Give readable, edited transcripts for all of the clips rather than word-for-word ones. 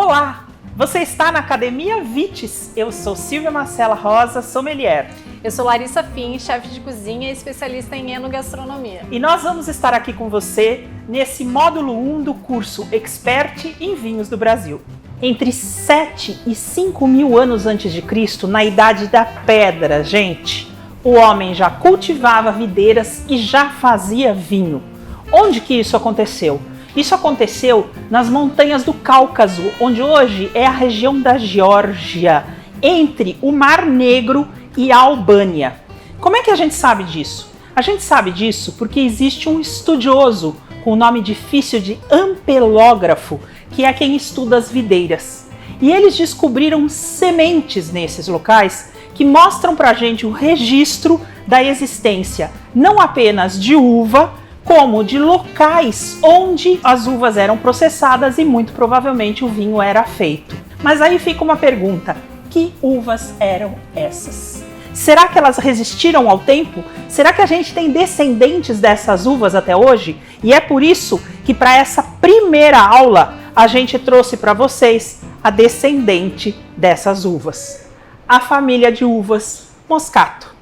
Olá! Você está na Academia Vites. Eu sou Silvia Marcela Rosa, sommelier. Eu sou Larissa Fim, chefe de cozinha e especialista em enogastronomia. E nós vamos estar aqui com você nesse módulo 1 do curso Expert em Vinhos do Brasil. Entre 7 e 5 mil anos antes de Cristo, na Idade da Pedra, gente, o homem já cultivava videiras e já fazia vinho. Onde que isso aconteceu? Isso aconteceu nas montanhas do Cáucaso, onde hoje é a região da Geórgia, entre o Mar Negro e a Albânia. Como é que a gente sabe disso? A gente sabe disso porque existe um estudioso com o nome difícil de ampelógrafo, que é quem estuda as videiras. E eles descobriram sementes nesses locais que mostram pra gente o registro da existência não apenas de uva, como de locais onde as uvas eram processadas e muito provavelmente o vinho era feito. Mas aí fica uma pergunta: que uvas eram essas? Será que elas resistiram ao tempo? Será que a gente tem descendentes dessas uvas até hoje? E é por isso que para essa primeira aula a gente trouxe para vocês a descendente dessas uvas, a família de uvas Moscato.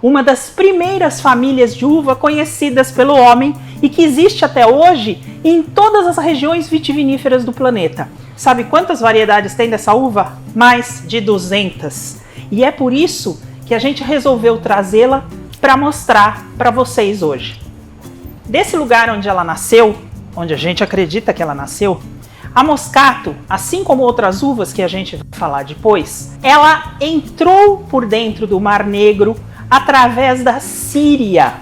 Uma das primeiras famílias de uva conhecidas pelo homem e que existe até hoje em todas as regiões vitiviníferas do planeta. Sabe quantas variedades tem dessa uva? Mais de 200. E é por isso que a gente resolveu trazê-la para mostrar para vocês hoje. Desse lugar onde ela nasceu, onde a gente acredita que ela nasceu, a Moscato, assim como outras uvas que a gente vai falar depois, ela entrou por dentro do Mar Negro através da Síria.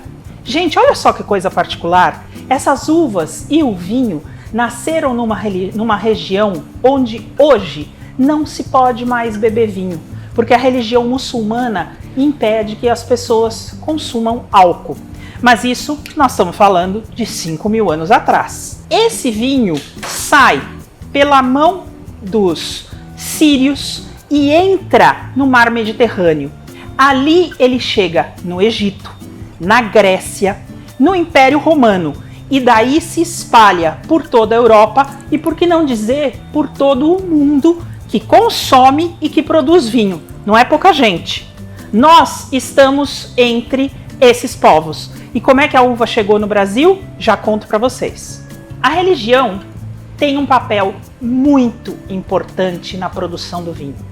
Gente, olha só que coisa particular. Essas uvas e o vinho nasceram numa região onde hoje não se pode mais beber vinho, porque a religião muçulmana impede que as pessoas consumam álcool. Mas isso nós estamos falando de 5 mil anos atrás. Esse vinho sai pela mão dos sírios e entra no mar Mediterrâneo. Ali ele chega no Egito, na Grécia, no Império Romano e daí se espalha por toda a Europa e, por que não dizer, por todo o mundo que consome e que produz vinho. Não é pouca gente. Nós estamos entre esses povos. E como é que a uva chegou no Brasil? Já conto para vocês. A religião tem um papel muito importante na produção do vinho.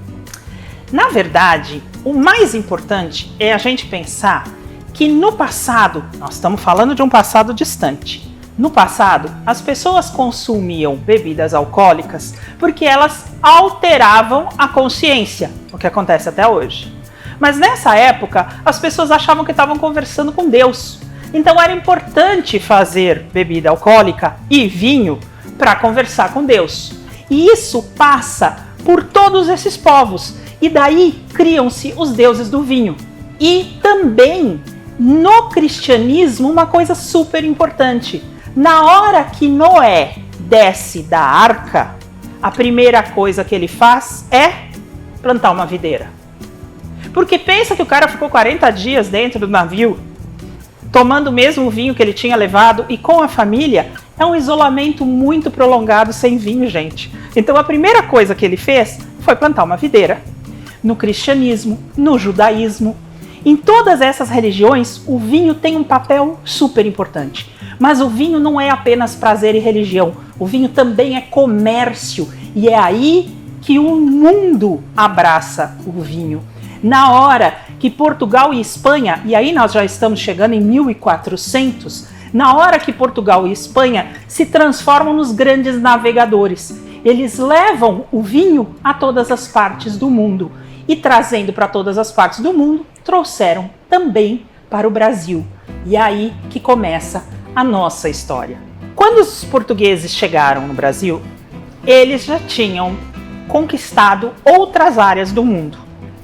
Na verdade, o mais importante é a gente pensar que no passado, nós estamos falando de um passado distante, no passado as pessoas consumiam bebidas alcoólicas porque elas alteravam a consciência, o que acontece até hoje. Mas nessa época as pessoas achavam que estavam conversando com Deus, então era importante fazer bebida alcoólica e vinho para conversar com Deus. E isso passa por todos esses povos. E daí criam-se os deuses do vinho. E também no cristianismo uma coisa super importante. Na hora que Noé desce da arca, a primeira coisa que ele faz é plantar uma videira. Porque pensa que o cara ficou 40 dias dentro do navio, tomando o mesmo vinho que ele tinha levado e com a família. É um isolamento muito prolongado sem vinho, gente. Então a primeira coisa que ele fez foi plantar uma videira. No cristianismo, no judaísmo, em todas essas religiões, o vinho tem um papel super importante. Mas o vinho não é apenas prazer e religião. O vinho também é comércio. E é aí que o mundo abraça o vinho. Na hora que Portugal e Espanha, e aí nós já estamos chegando em 1400, na hora que Portugal e Espanha se transformam nos grandes navegadores, eles levam o vinho a todas as partes do mundo. E trazendo para todas as partes do mundo, trouxeram também para o Brasil. E é aí que começa a nossa história. Quando os portugueses chegaram no Brasil, eles já tinham conquistado outras áreas do mundo,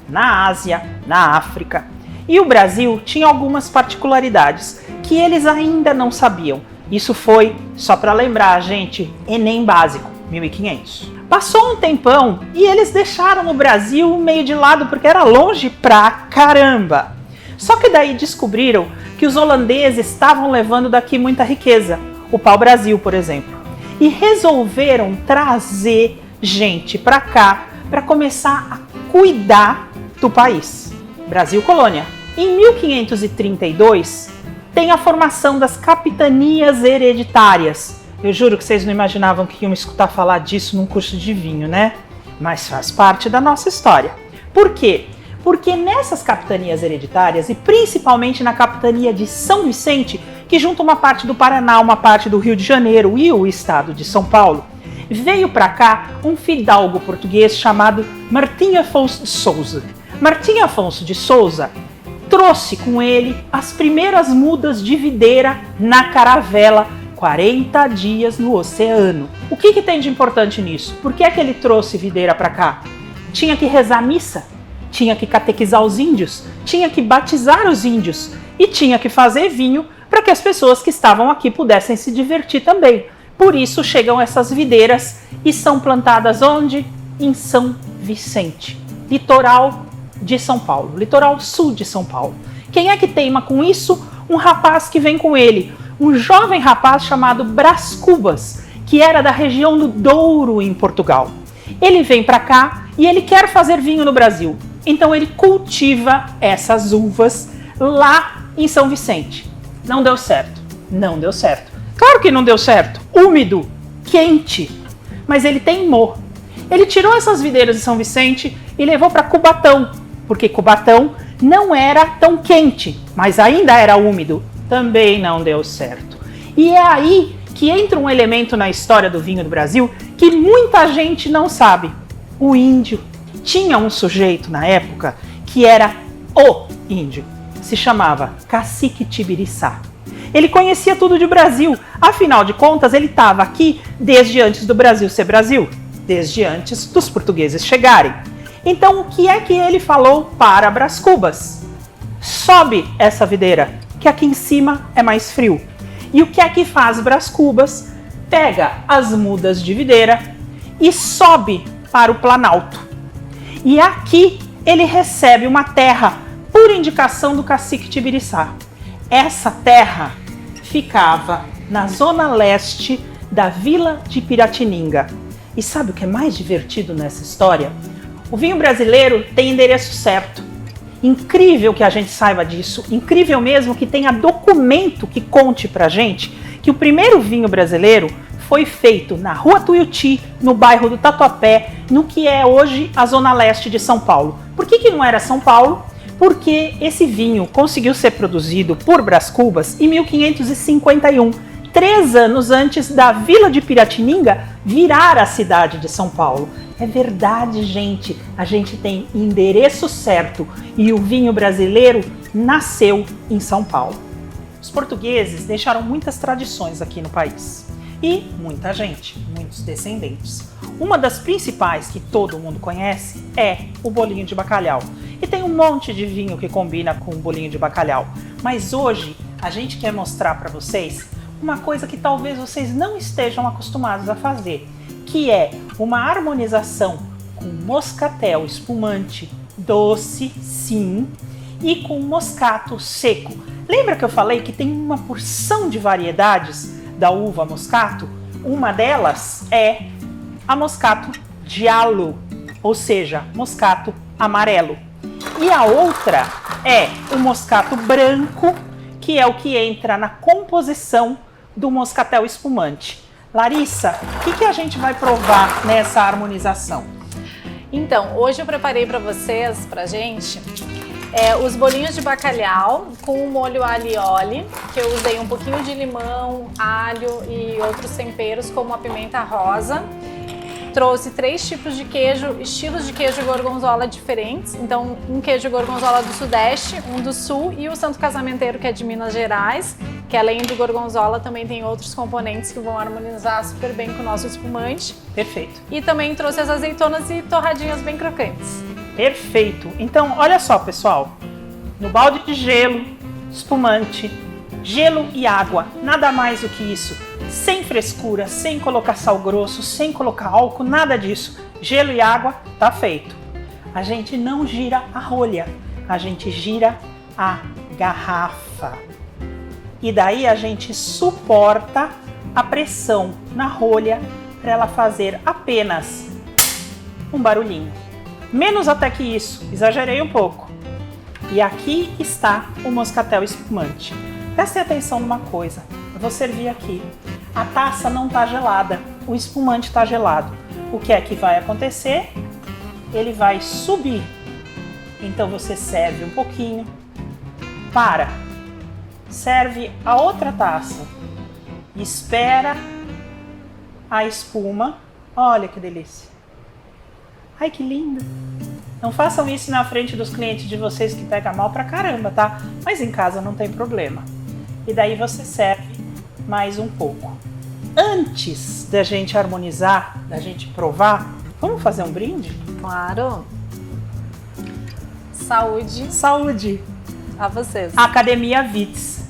na Ásia, na África. E o Brasil tinha algumas particularidades que eles ainda não sabiam. Isso foi, só para lembrar, gente, Enem básico, 1500. Passou um tempão e eles deixaram o Brasil meio de lado porque era longe pra caramba. Só que daí descobriram que os holandeses estavam levando daqui muita riqueza, o pau-brasil, por exemplo, e resolveram trazer gente para cá para começar a cuidar do país. Brasil colônia. Em 1532, tem a formação das capitanias hereditárias. Eu juro que vocês não imaginavam que iam escutar falar disso num curso de vinho, né? Mas faz parte da nossa história. Por quê? Porque nessas capitanias hereditárias, e principalmente na capitania de São Vicente, que junta uma parte do Paraná, uma parte do Rio de Janeiro e o estado de São Paulo, veio para cá um fidalgo português chamado Martim Afonso de Souza. Martim Afonso de Souza trouxe com ele as primeiras mudas de videira na caravela, 40 dias no oceano. O que tem de importante nisso? Por que é que ele trouxe videira para cá? Tinha que rezar missa, tinha que catequizar os índios, tinha que batizar os índios e tinha que fazer vinho para que as pessoas que estavam aqui pudessem se divertir também. Por isso chegam essas videiras e são plantadas onde? Em São Vicente, litoral de São Paulo, litoral sul de São Paulo. Quem é que teima com isso? Um rapaz que vem com ele, um jovem rapaz chamado Brás Cubas, que era da região do Douro, em Portugal. Ele vem para cá e ele quer fazer vinho no Brasil. Então ele cultiva essas uvas lá em São Vicente. Não deu certo. Não deu certo. Claro que não deu certo. Úmido, quente. Mas ele teimou. Ele tirou essas videiras de São Vicente e levou para Cubatão, porque Cubatão não era tão quente, mas ainda era úmido. Também não deu certo. E é aí que entra um elemento na história do vinho do Brasil que muita gente não sabe. O índio. Tinha um sujeito na época que era o índio. Se chamava Cacique Tibiriçá. Ele conhecia tudo de Brasil. Afinal de contas, ele estava aqui desde antes do Brasil ser Brasil. Desde antes dos portugueses chegarem. Então, o que é que ele falou para Brás Cubas? Sobe essa videira, que aqui em cima é mais frio. E o que é que faz Brás Cubas? Pega as mudas de videira e sobe para o Planalto. E aqui ele recebe uma terra por indicação do Cacique Tibiriçá. Essa terra ficava na zona leste da Vila de Piratininga. E sabe o que é mais divertido nessa história? O vinho brasileiro tem endereço certo. Incrível que a gente saiba disso, incrível mesmo que tenha documento que conte pra gente que o primeiro vinho brasileiro foi feito na Rua Tuiuti, no bairro do Tatuapé, no que é hoje a zona leste de São Paulo. Por que não era São Paulo? Porque esse vinho conseguiu ser produzido por Brás Cubas em 1551, 3 anos antes da Vila de Piratininga virar a cidade de São Paulo. É verdade, gente, a gente tem endereço certo e o vinho brasileiro nasceu em São Paulo. Os portugueses deixaram muitas tradições aqui no país e muita gente, muitos descendentes. Uma das principais que todo mundo conhece é o bolinho de bacalhau. E tem um monte de vinho que combina com o bolinho de bacalhau. Mas hoje a gente quer mostrar para vocês uma coisa que talvez vocês não estejam acostumados a fazer, que é uma harmonização com moscatel espumante doce, sim, e com moscato seco. Lembra que eu falei que tem uma porção de variedades da uva moscato? Uma delas é a moscato giallo, ou seja, moscato amarelo. E a outra é o moscato branco, que é o que entra na composição do moscatel espumante. Larissa, o que a gente vai provar nessa harmonização? Então, hoje eu preparei para vocês, pra gente, os bolinhos de bacalhau com o molho alho e óleo, que eu usei um pouquinho de limão, alho e outros temperos, como a pimenta rosa. Trouxe 3 tipos de queijo, estilos de queijo gorgonzola diferentes. Então, um queijo gorgonzola do Sudeste, um do Sul e o Santo Casamenteiro, que é de Minas Gerais, que além do gorgonzola também tem outros componentes que vão harmonizar super bem com o nosso espumante. Perfeito. E também trouxe as azeitonas e torradinhas bem crocantes. Perfeito. Então, olha só, pessoal. No balde de gelo, espumante, gelo e água, nada mais do que isso. Sem frescura, sem colocar sal grosso, sem colocar álcool, nada disso. Gelo e água, tá feito. A gente não gira a rolha, a gente gira a garrafa. E daí a gente suporta a pressão na rolha para ela fazer apenas um barulhinho. Menos até que isso, exagerei um pouco. E aqui está o moscatel espumante. Prestem atenção numa coisa, eu vou servir aqui. A taça não está gelada, o espumante está gelado. O que é que vai acontecer? Ele vai subir. Então você serve um pouquinho, serve a outra taça, espera a espuma. Olha que delícia! Ai, que lindo! Não façam isso na frente dos clientes de vocês que pega mal pra caramba, tá? Mas em casa não tem problema. E daí você serve mais um pouco. Antes da gente harmonizar, da gente provar, vamos fazer um brinde? Claro. Saúde Saúde! a vocês. Academia Vitz.